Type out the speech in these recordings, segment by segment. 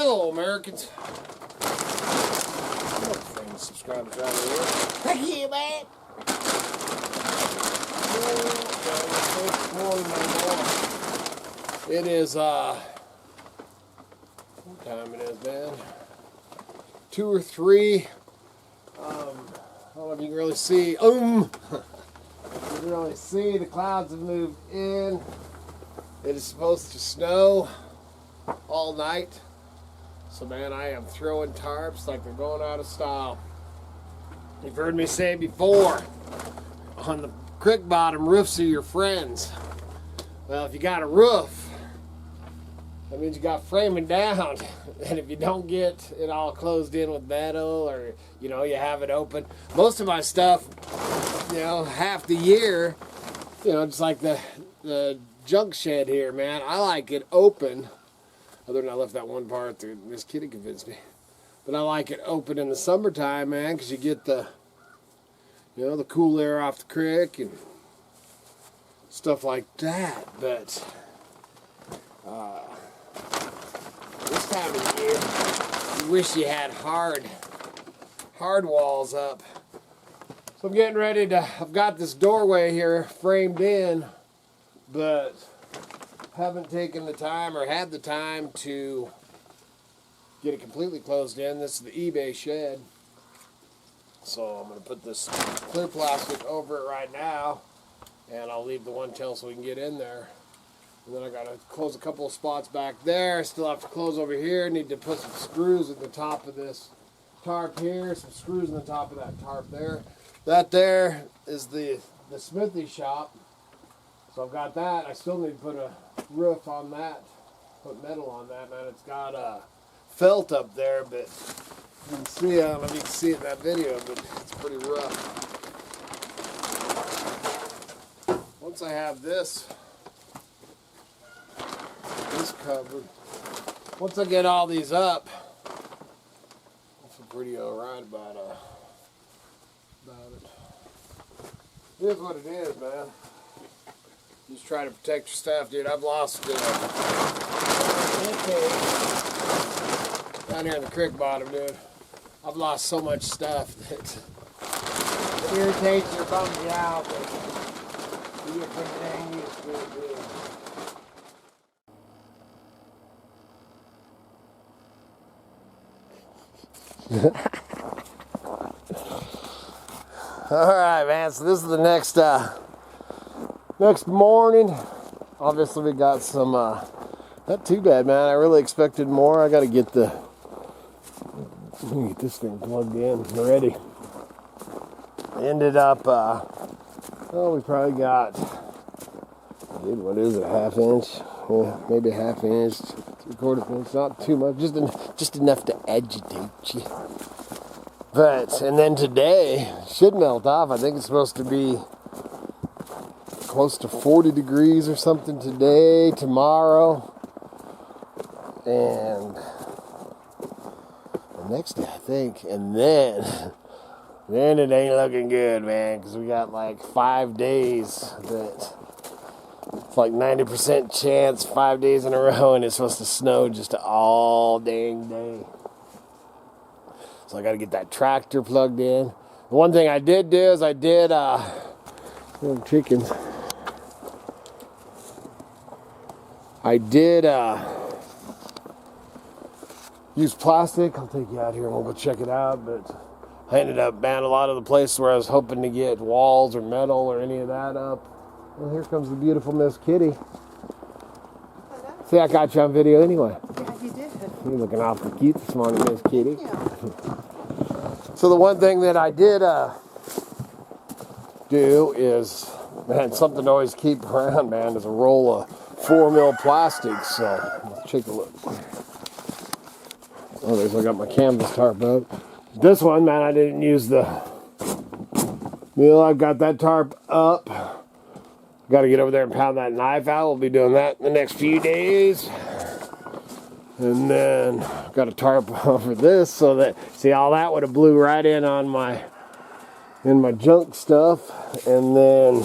Hello, Americans. Hello, friends, subscribers out here. Thank you, man. It is, what time it is, man? 2 or 3. I don't know if you can really see. You can really see the clouds have moved in. It is supposed to snow all night. So, man, I am throwing tarps like they're going out of style. You've heard me say before, on the Crick Bottom, roofs are your friends. Well, if you got a roof, that means you got framing down. And if you don't get it all closed in with metal, or, you know, you have it open. Most of my stuff, you know, half the year, you know, it's like the junk shed here, man. I like it open. Other than I left that one part that Miss Kitty convinced me. But I like it open in the summertime, man, because you get the, you know, the cool air off the creek and stuff like that. But this time of year, you wish you had hard walls up. So I'm getting ready to, I've got this doorway here framed in, but haven't taken the time or had the time to get it completely closed in. This is the eBay shed. So I'm going to put this clear plastic over it right now, and I'll leave the one tail so we can get in there. And then I got to close a couple of spots back there. I still have to close over here. Need to put some screws at the top of this tarp here, some screws in the top of that tarp there. That there is the smithy shop. So I've got that. I still need to put a roof on that, put metal on that, man. It's got felt up there, but you can see, I don't know if you can see it in that video, but it's pretty rough. Once I have this covered, once I get all these up, I feel pretty alright about it. It is what it is, man. Just try to protect your stuff, dude. I've lost down here in the Crick Bottom, dude. I've lost so much stuff that it irritates you or bums you out, but you get pretty dang used to it, dude. Alright, man, so this is the next morning. Obviously we got some not too bad, man. I really expected more. I gotta get this thing plugged in already. Ended up we probably got, dude, what is it, a half inch? Yeah, maybe a half inch, 3/4 inch, not too much, just enough to agitate you. But, and then today, should melt off. I think it's supposed to be close to 40 degrees or something today, tomorrow. And the next day, I think. And then it ain't looking good, man, because we got like 5 days that it's like 90% chance, 5 days in a row, and it's supposed to snow just all dang day. So I got to get that tractor plugged in. The one thing I did do is chickens. I did use plastic. I'll take you out here and we'll go check it out. But I ended up banning a lot of the places where I was hoping to get walls or metal or any of that up. Well, here comes the beautiful Miss Kitty. See, I got you on video anyway. Yeah, you did. You're looking awfully cute this morning, Miss Kitty. Yeah. So the one thing that I did do is, man, something to always keep around, man, is a roll of 4mm plastic. So let's take a look. Oh, I got my canvas tarp up. This one, man, I didn't use the, I've got that tarp up. Got to get over there and pound that knife out. We'll be doing that in the next few days. And then got a tarp over this so that, see, all that would have blew right in on my junk stuff. And then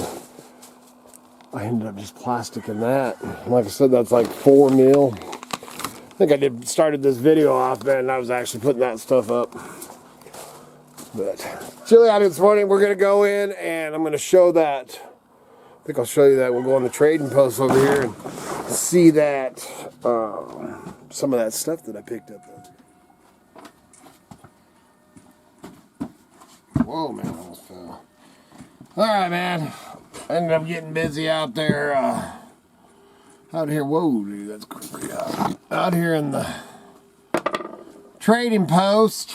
I ended up just plasticking that. Like I said, that's like 4mm. think I started this video off, man, and I was actually putting that stuff up. But chilly out this morning. We're gonna go in and I'm gonna show that. I think I'll show you that. We'll go on the trading post over here and see that some of that stuff that I picked up. Whoa, man, I almost fell. All right, man. I ended up getting busy out there. Out here, whoa, dude, that's crazy. Out here in the trading post.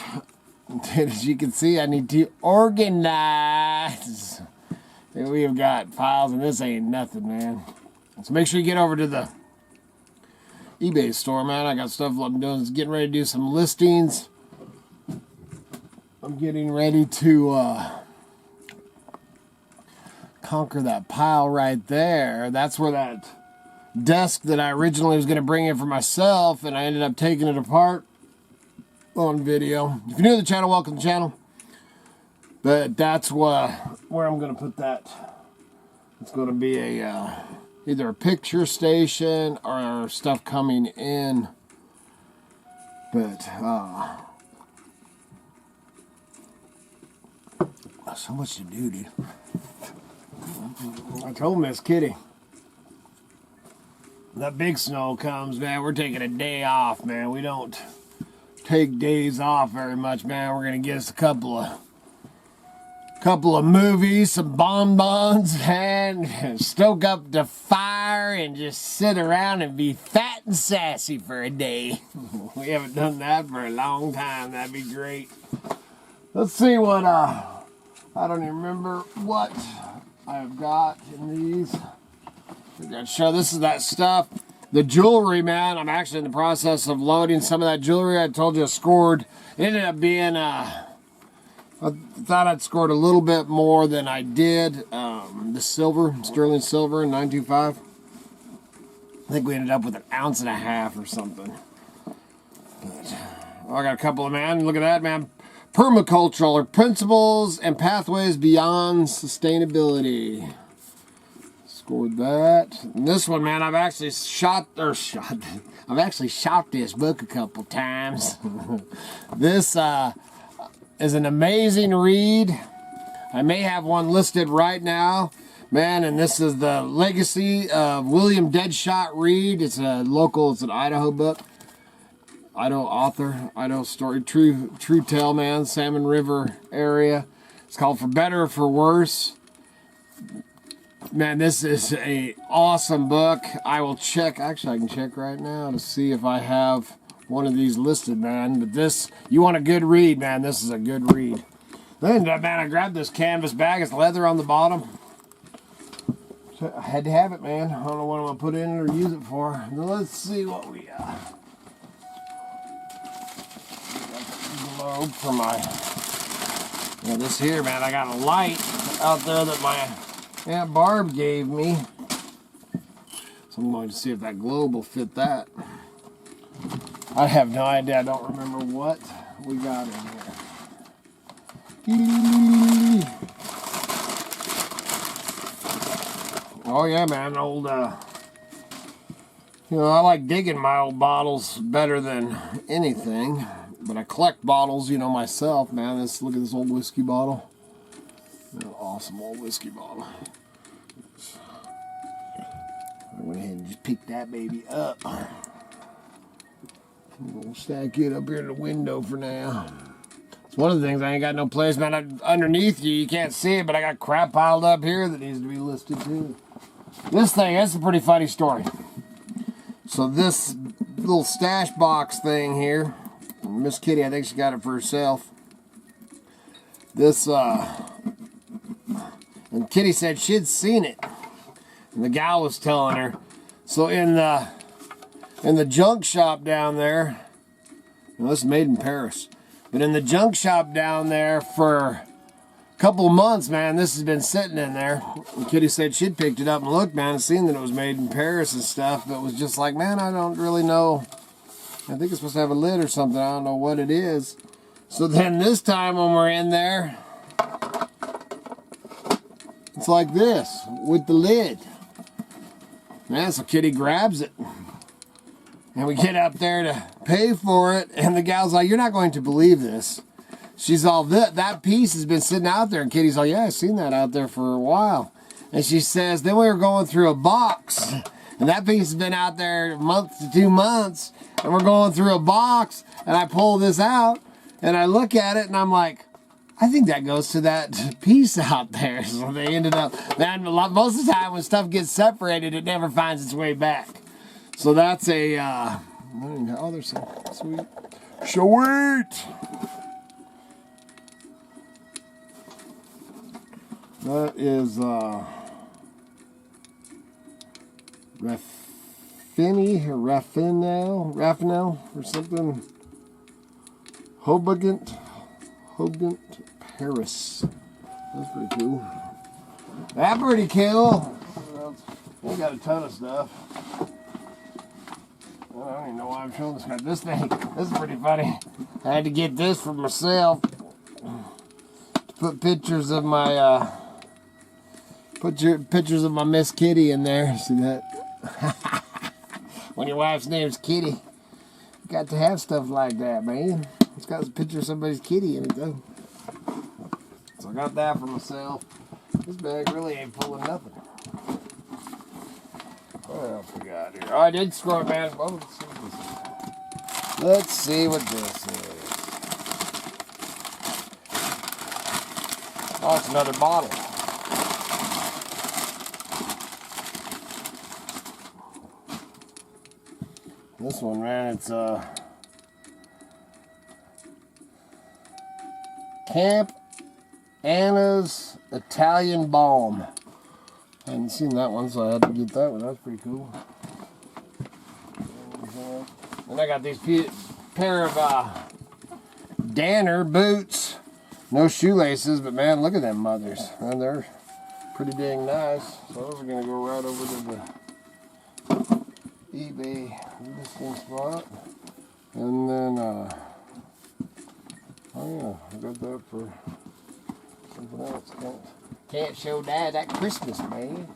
As you can see, I need to organize. We have got files, and this ain't nothing, man. So make sure you get over to the eBay store, man. I got stuff I'm doing. Is getting ready to do some listings. I'm getting ready to conquer that pile right there. That's where that desk that I originally was going to bring in for myself, and I ended up taking it apart on video. If you're new to the channel, welcome to the channel. But that's where I'm going to put that. It's going to be a either a picture station or stuff coming in. But so much to do, dude. I told Miss Kitty, that big snow comes, man, we're taking a day off, man. We don't take days off very much, man. We're gonna get us a couple of movies, some bonbons, and stoke up the fire and just sit around and be fat and sassy for a day. We haven't done that for a long time. That'd be great. Let's see what I don't even remember what I've got in these. I gotta show, this is that stuff. The jewelry, man, I'm actually in the process of loading some of that jewelry. I told you I scored. It ended up being, I thought I'd scored a little bit more than I did. The silver, sterling silver, 925. I think we ended up with 1.5 ounces or something. But I got a couple of, man, look at that, man. Permacultural principles and pathways beyond sustainability. Scored that. And this one, man, I've actually shot this book a couple times. This is an amazing read. I may have one listed right now, man, and this is the Legacy of William Deadshot Reed. It's an Idaho book. Idaho author, Idaho story, true tale, man, Salmon River area. It's called For Better or For Worse. Man, this is a awesome book. I will check, actually I can check right now to see if I have one of these listed, man. But this, you want a good read, man, this is a good read. Then, man, I grabbed this canvas bag. It's leather on the bottom. So I had to have it, man. I don't know what I'm going to put in it or use it for. Now let's see what we globe for my, this here, man. I got a light out there that my Aunt Barb gave me. So I'm going to see if that globe will fit that. I have no idea. I don't remember what we got in here. Oh yeah, man, old, I like digging my old bottles better than anything. But I collect bottles, myself, man. Look at this old whiskey bottle. An awesome old whiskey bottle. I went ahead and just picked that baby up. We'll stack it up here in the window for now. It's one of the things, I ain't got no place, man. Underneath you can't see it, but I got crap piled up here that needs to be listed too. This is a pretty funny story. So this little stash box thing here, Miss Kitty, I think she got it for herself. This, and Kitty said she'd seen it. And the gal was telling her. So in the junk shop down there, this is made in Paris, but in the junk shop down there for a couple of months, man, this has been sitting in there. And Kitty said she'd picked it up and looked, man, and seen that it was made in Paris and stuff, but it was just like, man, I don't really know. I think it's supposed to have a lid or something. I don't know what it is. So then this time when we're in there, it's like this with the lid. Man, so Kitty grabs it. And we get up there to pay for it, and the gal's like, "You're not going to believe this." She's all, "That piece has been sitting out there." And Kitty's like, "Yeah, I've seen that out there for a while." And she says, "Then we were going through a box, and that piece has been out there a month to 2 months, and we're going through a box, and I pull this out, and I look at it, and I'm like, I think that goes to that piece out there." So they ended up, man, most of the time when stuff gets separated, it never finds its way back. So that's a, oh, there's some sweet. Sweet! That is, Raffinell or something. Hobart, Paris. That's pretty cool. That's pretty cool. We got a ton of stuff. I don't even know why I'm showing this guy. This thing, this is pretty funny. I had to get this for myself. To put pictures of my, pictures of my Miss Kitty in there. See that? When your wife's name's Kitty, you got to have stuff like that, man. It's got a picture of somebody's kitty in it, though. So I got that for myself. This bag really ain't full of nothing. What else we got here? Oh, I did scroll it, man. Oh, let's see what this is. Oh, it's another bottle. This one, man, it's Camp Anna's Italian Balm. I hadn't seen that one, so I had to get that one. That's pretty cool. And I got these pair of Danner boots. No shoelaces, but man, look at them mothers. And they're pretty dang nice. So those are going to go right over to the eBay listing spot. And then, oh yeah, I got that for something else. Can't show Dad that Christmas, man.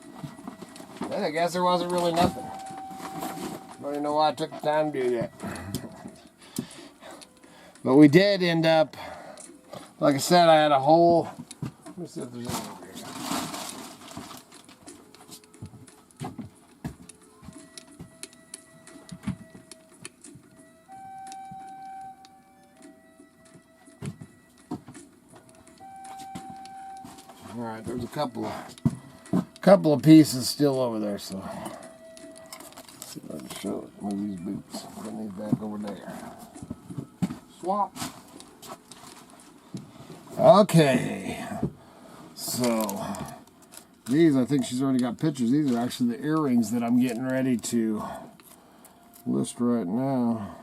Then I guess there wasn't really nothing. I don't even know why I took the time to do that. But we did end up, like I said, I had a whole, let me see if there's anything over here. All right, there's a couple of pieces still over there, so let's see if I can show it. Move these boots. Put these back over there. Swap. Okay, so these, I think she's already got pictures. These are actually the earrings that I'm getting ready to list right now.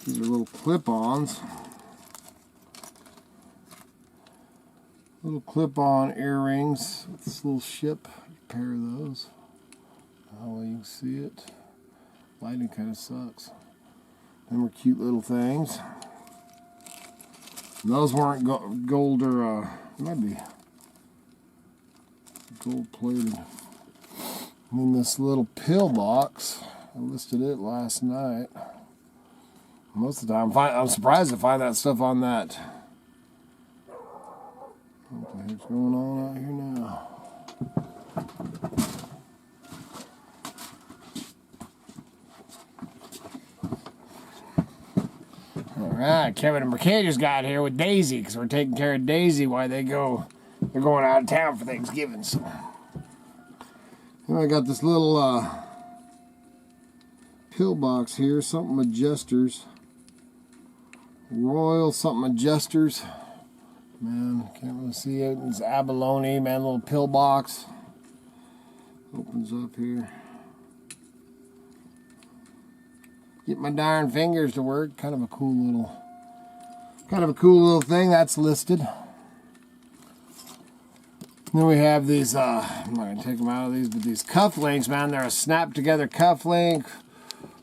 These are little clip-ons. Little clip-on earrings with this little ship. A pair of those. How well you can see it. Lighting kind of sucks. Them are cute little things. Those weren't gold or might be gold plated. And then this little pill box, I listed it last night. Most of the time, I'm surprised to find that stuff on that. What the heck's going on out here now? Alright, Kevin and Mercader's got here with Daisy, because we're taking care of Daisy while they're going out of town for Thanksgiving. So and I got this little pill box here, something adjusters. Royal something adjusters. Man, can't really see it. It's abalone, man, little pill box. Opens up here. Get my darn fingers to work. Kind of a cool little thing that's listed. Then we have these, I'm not gonna take them out of these, but these cufflinks, man, they're a snap together cufflink.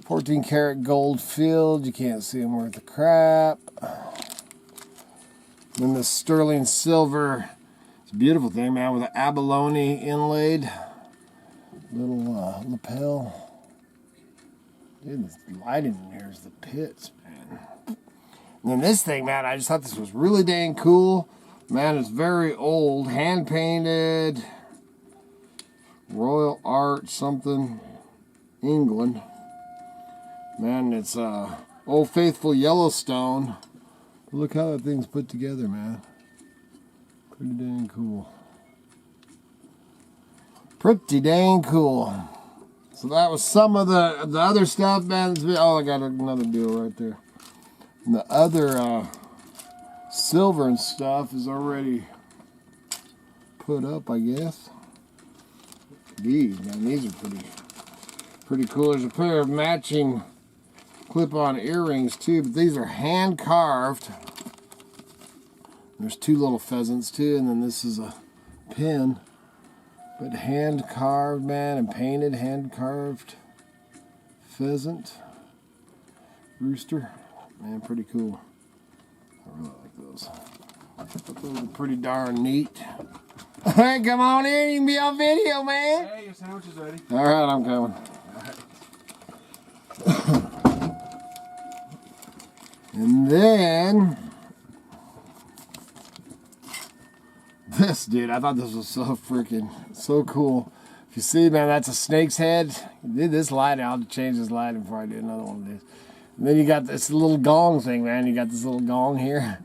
14 karat gold filled. You can't see them worth the crap. Then the sterling silver. It's a beautiful thing, man, with an abalone inlaid. Little lapel. Dude, this lighting in here is the pits, man. And then this thing, man, I just thought this was really dang cool. Man, it's very old, hand painted, Royal Art something, England. Man, it's Old Faithful Yellowstone. Look how that thing's put together, man. Pretty dang cool. Pretty dang cool. So that was some of the other stuff, man. Oh, I got another deal right there. And the other silver and stuff is already put up, I guess. These, man, these are pretty cool. There's a pair of matching clip-on earrings too, but these are hand carved. There's two little pheasants too, and then this is a pin. But hand carved, man, and painted, hand carved pheasant, rooster, man, pretty cool. I really like those. Those are pretty darn neat. Hey, come on in, you can be on video, man. Hey, your sandwich is ready. All right, I'm coming. And then this, dude, I thought this was so cool. If you see, man, that's a snake's head. You did this lighting. I'll change this lighting before I do another one of these. And then you got this little gong thing, man. You got this little gong here,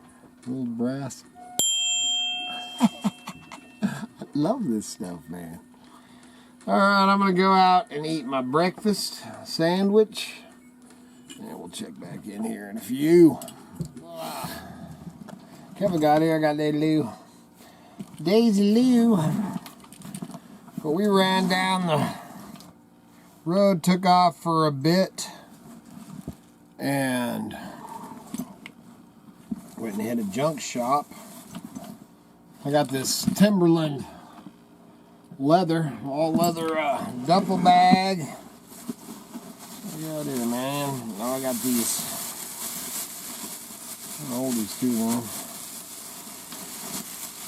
little brass. I love this stuff, man. All right, I'm gonna go out and eat my breakfast sandwich, and we'll check back in here in a few. Kevin got here. I got Daisy Lou. Daisy Lou. But we ran down the road, took off for a bit, and went and hit a junk shop. I got this Timberland leather, all leather duffel bag. Look out here, man. Now I got these. How old these two are?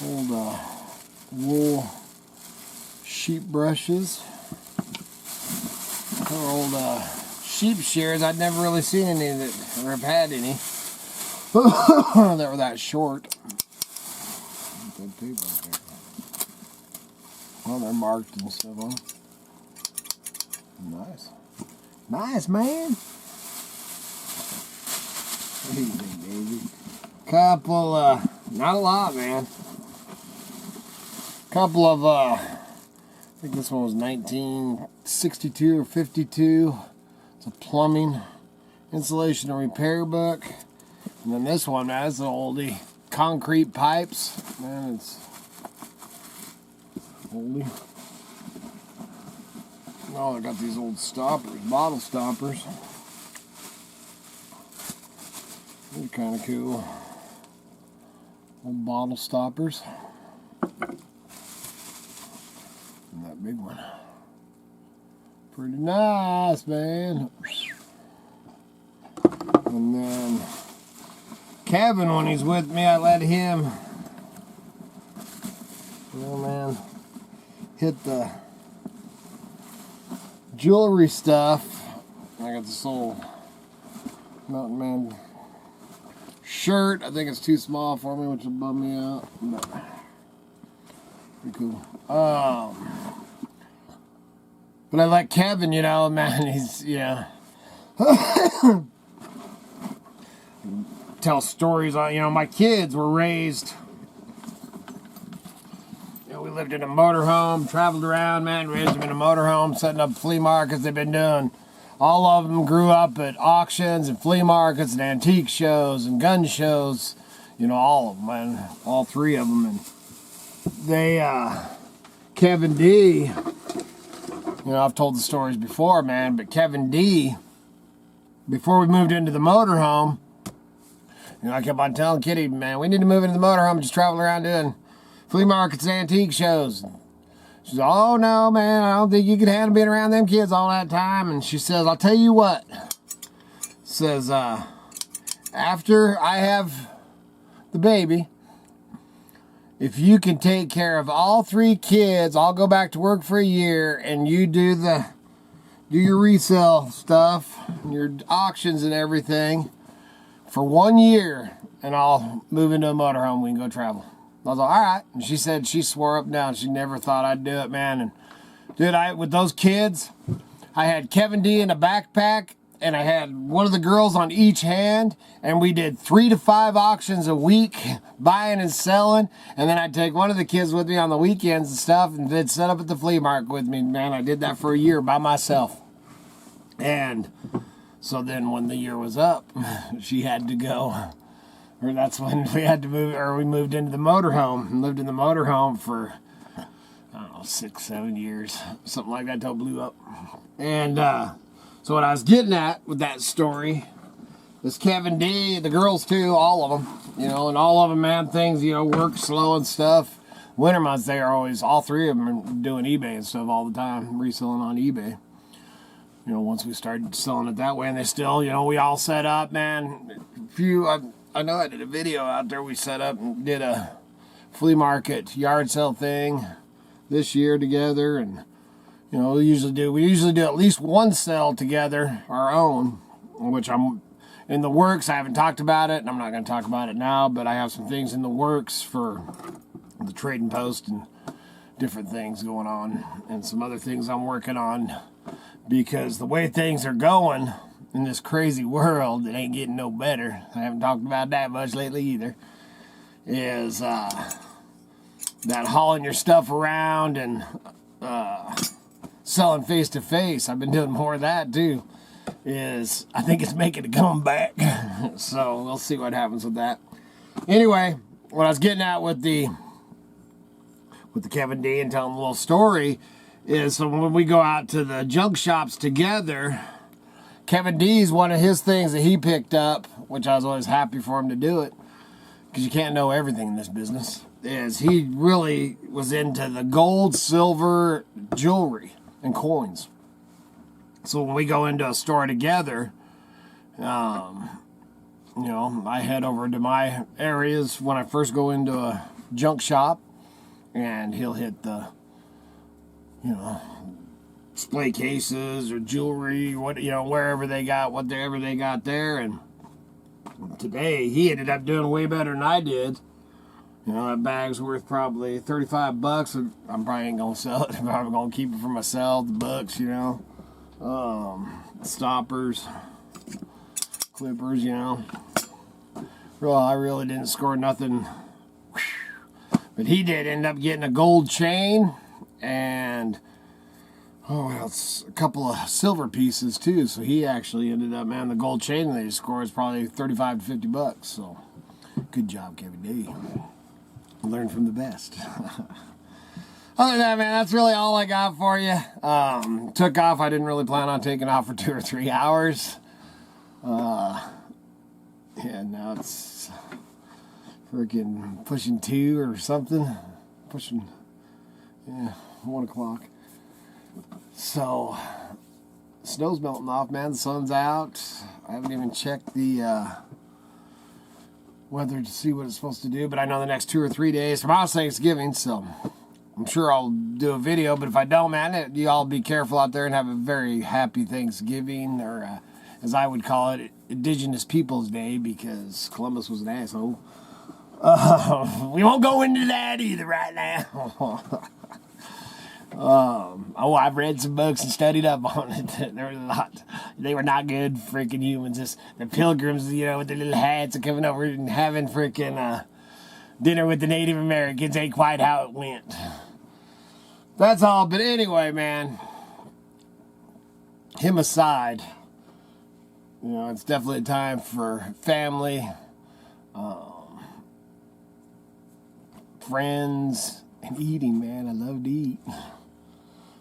Old wool sheep brushes. They're old sheep shears. I'd never really seen any that, or have had any that were that short. Good people out there. Well, they're marked and stuff on. Nice. Nice, man. What do you think, Daisy? Couple, not a lot, man. Couple of, I think this one was 1962 or 52. It's a plumbing, installation and repair book. And then this one, man, that's an oldie. Concrete pipes. Man, it's oldie. Oh, I got these old stoppers, bottle stoppers. They're kind of cool. Old bottle stoppers. And that big one. Pretty nice, man. And then Kevin, when he's with me, I let him, man, hit the jewelry stuff. I got this old Mountain Man shirt. I think it's too small for me, which will bum me out. But pretty cool. But I like Kevin, you know, man. He's, tell stories on, my kids were raised, we lived in a motorhome, traveled around, man, raised them in a motorhome, setting up flea markets. They've been doing, all of them grew up at auctions and flea markets and antique shows and gun shows, all of them, man, all three of them. And they, Kevin D, I've told the stories before, man, but Kevin D, before we moved into the motorhome, I kept on telling Kitty, man, we need to move into the motorhome and just travel around doing flea markets and antique shows. She says, oh, no, man, I don't think you could handle being around them kids all that time. And she says, I'll tell you what. Says, after I have the baby, if you can take care of all 3 kids, I'll go back to work for a year, and you do your resale stuff, your auctions and everything for 1 year, and I'll move into a motorhome. We can go travel. I was like, all right. And she said she swore up and down she never thought I'd do it, man. And dude, with those kids, I had Kevin D in a backpack, and I had one of the girls on each hand, and we did 3 to 5 auctions a week, buying and selling. And then I'd take one of the kids with me on the weekends and stuff, and they'd set up at the flea market with me. Man, I did that for a year by myself. And so then when the year was up, she had to go. Or that's when we had to move, or we moved into the motorhome and lived in the motorhome for, I don't know, 6, 7 years, something like that till it blew up. And so what I was getting at with that story is Kevin D, the girls too, all of them, you know, and all of them, man, things, you know, work slow and stuff. Winter months, they are always, all 3 of them are doing eBay and stuff all the time, reselling on eBay. You know, once we started selling it that way, and they still, you know, we all set up, man. I know I did a video out there. We set up and did a flea market yard sale thing this year together, and you know we usually do at least one sale together, our own, which I'm in the works. I haven't talked about it, and I'm not going to talk about it now, but I have some things in the works for the trading post and different things going on, and some other things I'm working on, because the way things are going in this crazy world, it ain't getting no better. I haven't talked about that much lately either. Is that hauling your stuff around and selling face to face. I've been doing more of that too. I think it's making a comeback. So we'll see what happens with that. Anyway, what I was getting at with the Kevin D and telling a little story is, so when we go out to the junk shops together, Kevin D's, one of his things that he picked up, which I was always happy for him to do it, because you can't know everything in this business, is he really was into the gold, silver, jewelry, and coins. So when we go into a store together, you know, I head over to my areas when I first go into a junk shop, and he'll hit the, you know, display cases or jewelry, what, you know, whatever they got there. And today he ended up doing way better than I did. You know, that bag's worth probably $35, and I'm probably ain't gonna sell it. I'm probably gonna keep it for myself. The books, you know, stoppers, clippers, you know. Well, I really didn't score nothing, but he did end up getting a gold chain and it's a couple of silver pieces too. So he actually ended up, man, the gold chain that he scored is probably $35 to $50. So good job, Kevin D. Learn from the best. Other than that, man, that's really all I got for you. Took off. I didn't really plan on taking off for 2 or 3 hours. Yeah, now it's freaking pushing 2 or something. Pushing, yeah, 1 o'clock. So, snow's melting off, man. The sun's out. I haven't even checked the weather to see what it's supposed to do, but I know the next 2 or 3 days, tomorrow's Thanksgiving, so I'm sure I'll do a video. But if I don't, man, you all be careful out there and have a very happy Thanksgiving, or as I would call it, Indigenous Peoples Day, because Columbus was an asshole. We won't go into that either right now. I've read some books and studied up on it. There was a lot. They were not good freaking humans. Just the pilgrims, you know, with their little hats and coming over and having freaking dinner with the Native Americans ain't quite how it went. That's all. But anyway, man, him aside, you know, it's definitely a time for family, friends, and eating, man. I love to eat.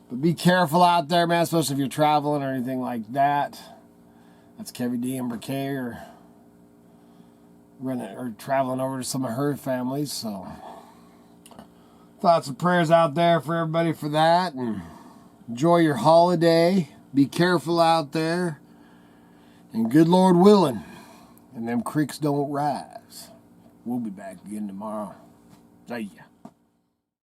But be careful out there, man, especially if you're traveling or anything like that. That's Kevin D and Briquet are traveling over to some of her families. So thoughts and prayers out there for everybody for that. And enjoy your holiday. Be careful out there. And good Lord willing, and them creeks don't rise. We'll be back again tomorrow. See ya.